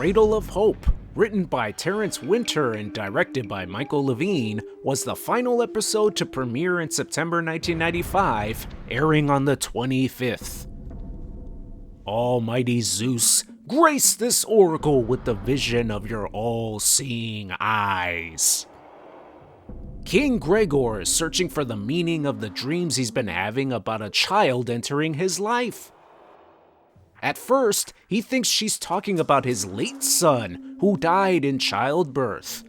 Cradle of Hope, written by Terrence Winter and directed by Michael Levine, was the final episode to premiere in September 1995, airing on the 25th. Almighty Zeus, grace this oracle with the vision of your all-seeing eyes. King Gregor is searching for the meaning of the dreams he's been having about a child entering his life. At first, he thinks she's talking about his late son, who died in childbirth.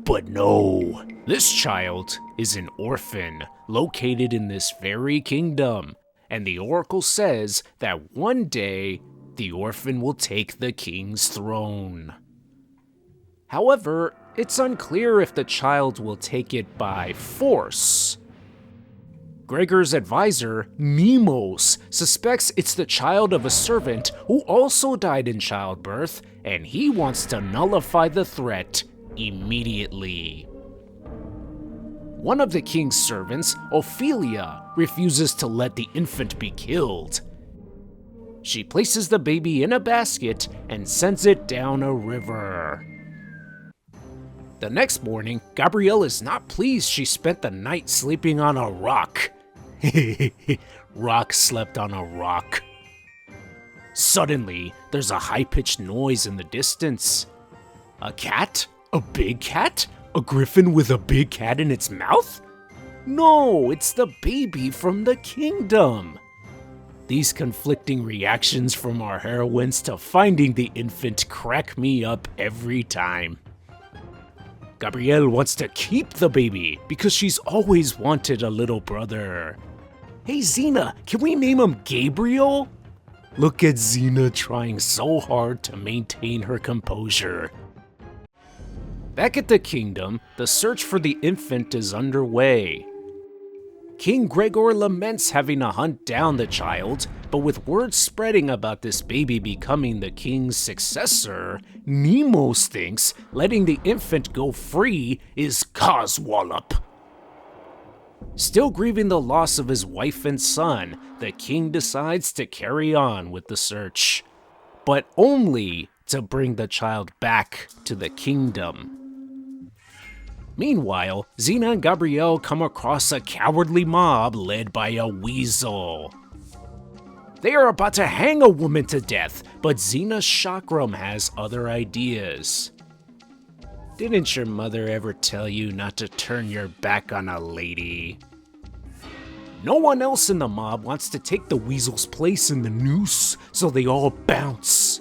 But no, this child is an orphan, located in this very kingdom, and the oracle says that one day, the orphan will take the king's throne. However, it's unclear if the child will take it by force. Gregor's advisor, Nemos, suspects it's the child of a servant who also died in childbirth, and he wants to nullify the threat immediately. One of the king's servants, Ophelia, refuses to let the infant be killed. She places the baby in a basket and sends it down a river. The next morning, Gabrielle is not pleased she spent the night sleeping on a rock. Rock slept on a rock. Suddenly, there's a high-pitched noise in the distance. A cat? A big cat? A griffin with a big cat in its mouth? No, it's the baby from the kingdom. These conflicting reactions from our heroines to finding the infant crack me up every time. Gabrielle wants to keep the baby because she's always wanted a little brother. Hey Xena, can we name him Gabriel? Look at Xena trying so hard to maintain her composure. Back at the kingdom, the search for the infant is underway. King Gregor laments having to hunt down the child, but with word spreading about this baby becoming the king's successor, Nemos thinks letting the infant go free is coswallop. Still grieving the loss of his wife and son, the king decides to carry on with the search, but only to bring the child back to the kingdom. Meanwhile, Xena and Gabrielle come across a cowardly mob led by a weasel. They are about to hang a woman to death, but Xena's chakram has other ideas. Didn't your mother ever tell you not to turn your back on a lady? No one else in the mob wants to take the weasel's place in the noose, so they all bounce.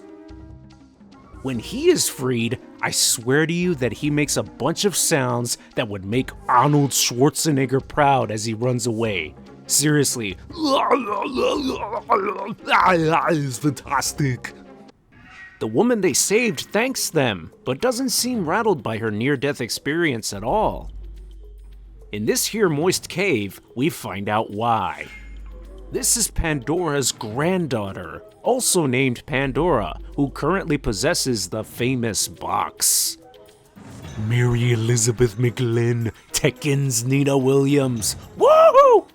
When he is freed, I swear to you that he makes a bunch of sounds that would make Arnold Schwarzenegger proud as he runs away. Seriously. It's fantastic. The woman they saved thanks them, but doesn't seem rattled by her near-death experience at all. In this here moist cave, we find out why. This is Pandora's granddaughter, also named Pandora, who currently possesses the famous box. Mary Elizabeth McGlynn, Tekken's Nina Williams, woohoo!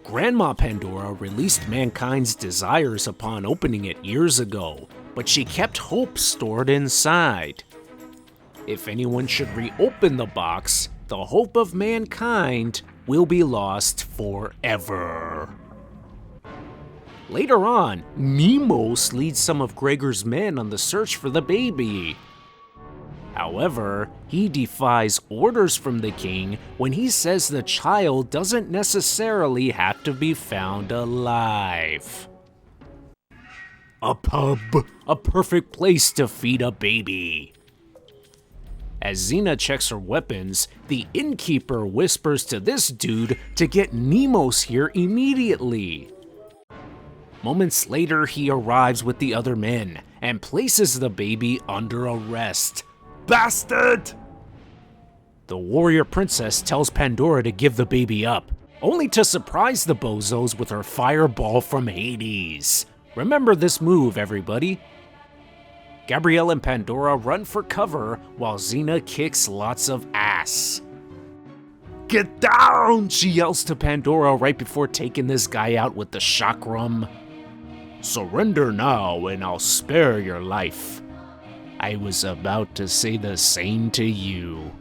Grandma Pandora released mankind's desires upon opening it years ago, but she kept hope stored inside. If anyone should reopen the box, the hope of mankind will be lost forever. Later on, Nemos leads some of Gregor's men on the search for the baby. However, he defies orders from the king when he says the child doesn't necessarily have to be found alive. A pub, a perfect place to feed a baby. As Xena checks her weapons, the innkeeper whispers to this dude to get Nemos here immediately. Moments later, he arrives with the other men and places the baby under arrest. Bastard! The warrior princess tells Pandora to give the baby up, only to surprise the bozos with her fireball from Hades. Remember this move, everybody. Gabrielle and Pandora run for cover while Xena kicks lots of ass. Get down, she yells to Pandora right before taking this guy out with the chakram. Surrender now and I'll spare your life. I was about to say the same to you.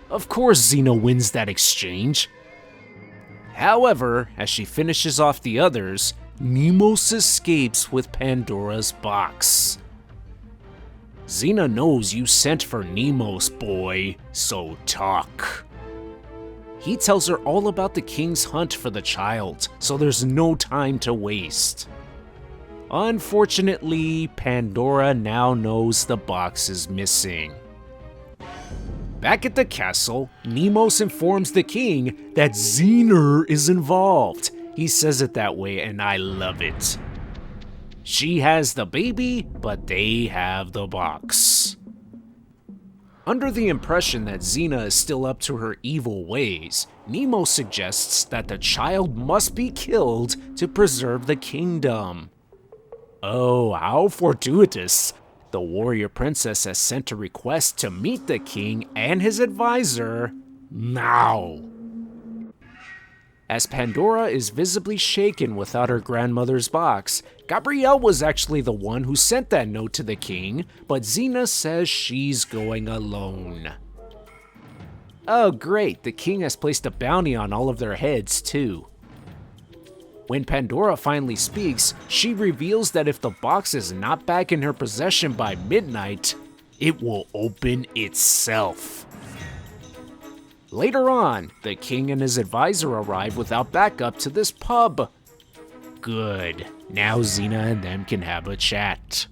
Of course Xena wins that exchange. However, as she finishes off the others, Nemo's escapes with Pandora's box. Xena knows you sent for Nemo's, boy, so talk. He tells her all about the king's hunt for the child, so there's no time to waste. Unfortunately, Pandora now knows the box is missing. Back at the castle, Nemo's informs the king that Xena is involved. He says it that way and I love it. She has the baby, but they have the box. Under the impression that Xena is still up to her evil ways, Nemo suggests that the child must be killed to preserve the kingdom. Oh, how fortuitous! The warrior princess has sent a request to meet the king and his advisor now. As Pandora is visibly shaken without her grandmother's box, Gabrielle was actually the one who sent that note to the king, but Xena says she's going alone. Oh great, the king has placed a bounty on all of their heads too. When Pandora finally speaks, she reveals that if the box is not back in her possession by midnight, it will open itself. Later on, the king and his advisor arrive without backup to this pub. Good, now Xena and them can have a chat.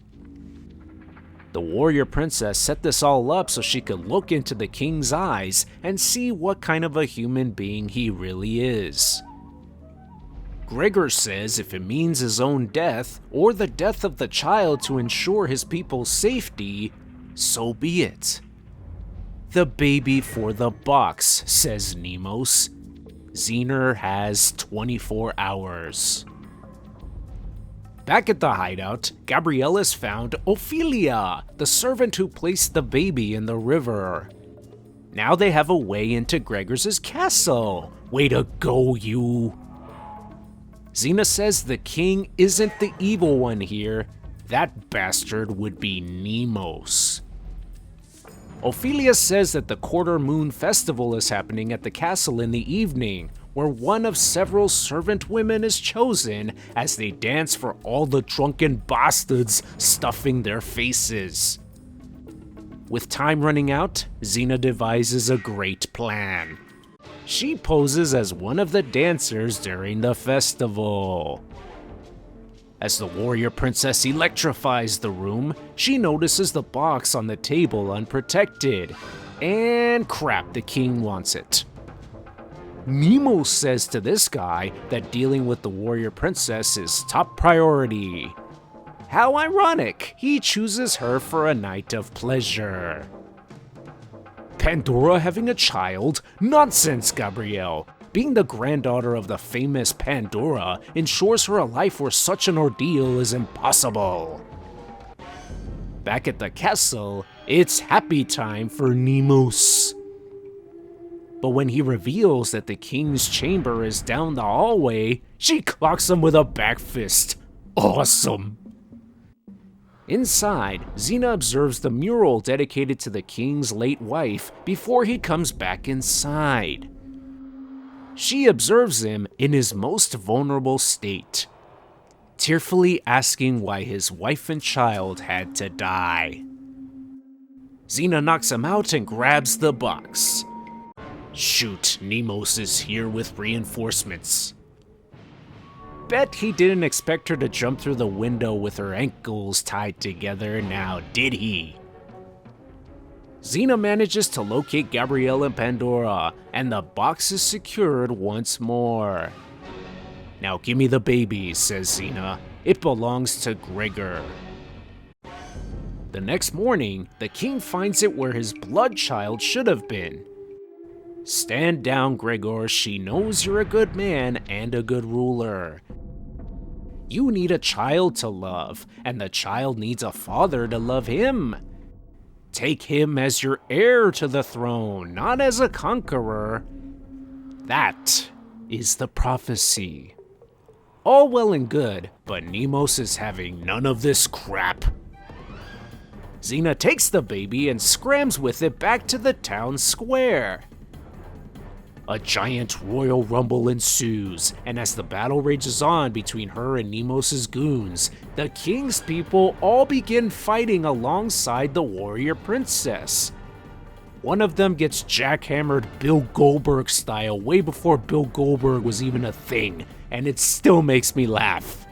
The warrior princess set this all up so she could look into the king's eyes and see what kind of a human being he really is. Gregor says if it means his own death, or the death of the child to ensure his people's safety, so be it. The baby for the box, says Nemos. Xena has 24 hours. Back at the hideout, Gabrielle has found Ophelia, the servant who placed the baby in the river. Now they have a way into Gregor's castle. Way to go, you! Xena says the king isn't the evil one here. That bastard would be Nemo's. Ophelia says that the Quarter Moon Festival is happening at the castle in the evening, where one of several servant women is chosen as they dance for all the drunken bastards stuffing their faces. With time running out, Xena devises a great plan. She poses as one of the dancers during the festival. As the warrior princess electrifies the room, she notices the box on the table unprotected. And crap, the king wants it. Nemo says to this guy that dealing with the warrior princess is top priority. How ironic, he chooses her for a night of pleasure. Pandora having a child? Nonsense, Gabrielle! Being the granddaughter of the famous Pandora ensures her a life where such an ordeal is impossible. Back at the castle, it's happy time for Nemo's. But when he reveals that the king's chamber is down the hallway, she clocks him with a back fist. Awesome! Inside, Xena observes the mural dedicated to the king's late wife before he comes back inside. She observes him in his most vulnerable state, tearfully asking why his wife and child had to die. Xena knocks him out and grabs the box. Shoot, Nemos is here with reinforcements. Bet he didn't expect her to jump through the window with her ankles tied together, now did he? Xena manages to locate Gabrielle and Pandora, and the box is secured once more. Now give me the baby, says Xena. It belongs to Gregor. The next morning, the king finds it where his blood child should have been. Stand down, Gregor, she knows you're a good man and a good ruler. You need a child to love, and the child needs a father to love him. Take him as your heir to the throne, not as a conqueror. That is the prophecy. All well and good, but Nemos is having none of this crap. Xena takes the baby and scrams with it back to the town square. A giant royal rumble ensues, and as the battle rages on between her and Nemo's goons, the king's people all begin fighting alongside the warrior princess. One of them gets jackhammered Bill Goldberg style way before Bill Goldberg was even a thing, and it still makes me laugh.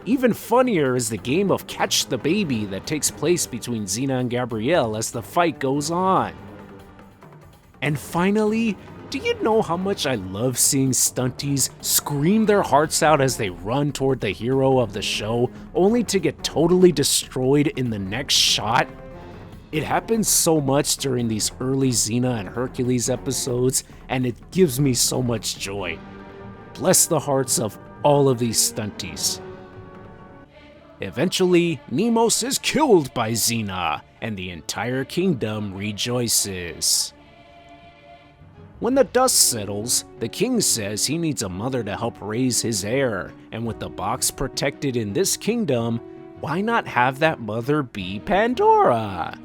Even funnier is the game of Catch the Baby that takes place between Xena and Gabrielle as the fight goes on. And finally, do you know how much I love seeing stunties scream their hearts out as they run toward the hero of the show, only to get totally destroyed in the next shot? It happens so much during these early Xena and Hercules episodes, and it gives me so much joy. Bless the hearts of all of these stunties. Eventually, Nemo's is killed by Xena, and the entire kingdom rejoices. When the dust settles, the king says he needs a mother to help raise his heir, and with the box protected in this kingdom, why not have that mother be Pandora?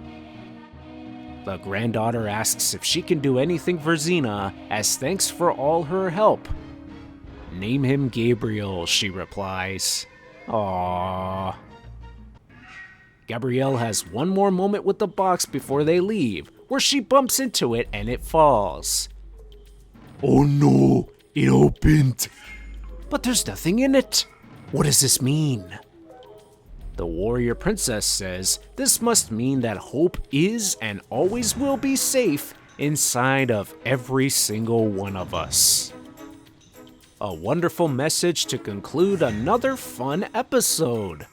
The granddaughter asks if she can do anything for Xena as thanks for all her help. Name him Gabriel, she replies. Aww. Gabrielle has one more moment with the box before they leave, where she bumps into it and it falls. Oh no, it opened. But there's nothing in it. What does this mean? The warrior princess says this must mean that hope is and always will be safe inside of every single one of us. A wonderful message to conclude another fun episode.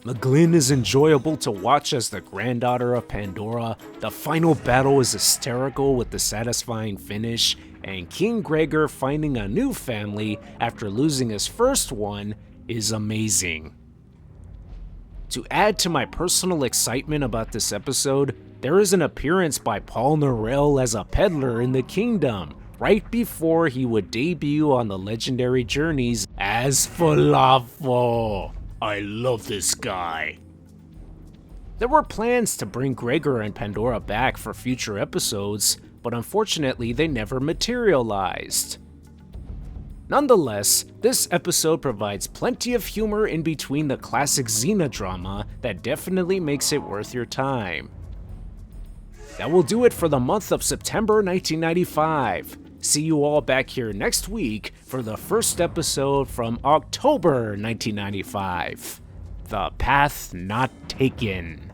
McGlynn is enjoyable to watch as the granddaughter of Pandora, the final battle is hysterical with the satisfying finish, and King Gregor finding a new family after losing his first one is amazing. To add to my personal excitement about this episode, there is an appearance by Paul Norell as a peddler in the kingdom, right before he would debut on the legendary journeys as Falafel. I love this guy. There were plans to bring Gregor and Pandora back for future episodes, but unfortunately they never materialized. Nonetheless, this episode provides plenty of humor in between the classic Xena drama that definitely makes it worth your time. That will do it for the month of September 1995. See you all back here next week for the first episode from October 1995, The Path Not Taken.